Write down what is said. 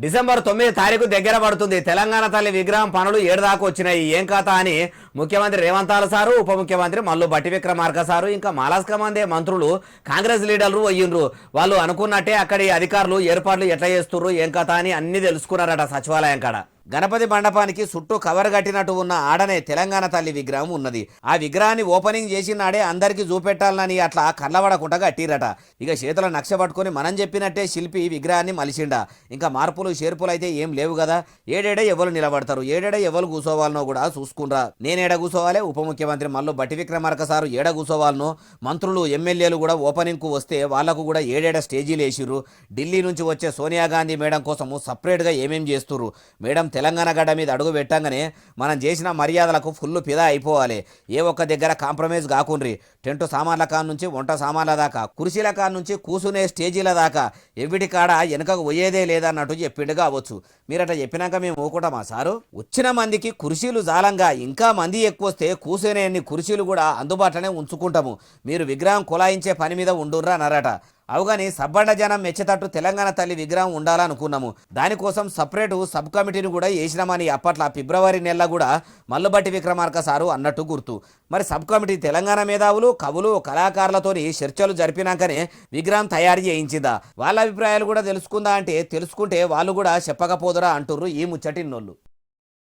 December 9 తారీఖు దగ్గర పడుతుంది. తెలంగాణ తల్లి విగ్రహం పనులు ఏడుదాకా వచ్చినాయి. ఏం కథ అని ముఖ్యమంత్రి రేవంత్ సారు, ఉప ముఖ్యమంత్రి మల్లు బట్టి విక్రమార్క సారు, ఇంకా మాలాస్క మందే మంత్రులు, కాంగ్రెస్ లీడర్లు అయ్యిండ్రు. వాళ్ళు అనుకున్నట్టే అక్కడి అధికారులు ఏర్పాట్లు ఎట్లా చేస్తుర్రు, ఏం కథ అని అన్ని తెలుసుకున్నారట సచివాలయం కాడ. గణపతి మండపానికి చుట్టూ కవర్ కట్టినట్టు ఉన్న ఆడనే తెలంగాణ తల్లి విగ్రహం ఉన్నది. ఆ విగ్రహాన్ని ఓపెనింగ్ చేసినాడే అందరికీ చూపెట్టాలని అట్లా కళ్ళబడకుండా కట్టిరట. ఇక చేతుల నక్ష పట్టుకొని మనం చెప్పినట్టే శిల్పి విగ్రహాన్ని మలిసిండా. ఇంకా మార్పులు చేర్పులు అయితే ఏం లేవు కదా. ఏడేడ ఎవరు నిలబడతారు, ఏడేడ ఎవరు కూసోవాలనో కూడా చూసుకున్రా. నేనేడ కూసోవాలి, ఉప ముఖ్యమంత్రి మల్లు బట్టి విక్రమార్క సారు ఏడ కూసోవాలనో, మంత్రులు ఎమ్మెల్యేలు కూడా ఓపెనింగ్ కు వస్తే వాళ్లకు కూడా ఏడేడ స్టేజీలు వేసిర్రు. ఢిల్లీ నుంచి వచ్చే సోనియా గాంధీ మేడం కోసము సపరేట్గా ఏమేం చేస్తుర్రు. మేడం తెలంగాణ గడ్డ మీద అడుగు పెట్టంగానే మనం చేసిన మర్యాదలకు ఫుల్ ఫిదా అయిపోవాలి. ఏ ఒక్క దగ్గర కాంప్రమైజ్ కాకుండ్రి. టెంటు సామాన్ల కాడ నుంచి వంట సామాన్ల దాకా, కుర్చీల కాడ నుంచి కూసునే స్టేజీల దాకా ఎవిటి కాడ వెనకకు పోయేదే లేదన్నట్టు చెప్పిండు కావచ్చు. మీరట చెప్పినాక మేము ఊకుంటామా సారు? వచ్చిన మందికి కుర్చీలు జాలంగా ఇంకా మంది ఎక్కువ వస్తే కూసునే అన్ని కుర్చీలు కూడా అందుబాటులోనే ఉంచుకుంటాము. మీరు విగ్రహం కులాయించే పని మీద ఉండుర్రా అన్నారట. అవుగాని సబ్బండ జనం మెచ్చేటట్టు తెలంగాణ తల్లి విగ్రహం ఉండాలనుకున్నాము. దానికోసం సపరేటు సబ్ కమిటీని కూడా వేసినామని అప్పట్లో ఫిబ్రవరి నెలలో కూడా మల్లుబట్టి విక్రమార్క సారు అన్నట్టు గుర్తు. మరి సబ్ కమిటీ తెలంగాణ మేధావులు, కవులు, కళాకారులతోని చర్చలు జరిపినాకనే విగ్రహం తయారు చేయించిందా? వాళ్ళ అభిప్రాయాలు కూడా తెలుసుకుందా అంటే తెలుసుకుంటే వాళ్ళు కూడా చెప్పకపోదురా అంటుర్రు ఈ ముచ్చటిన్నోళ్ళు.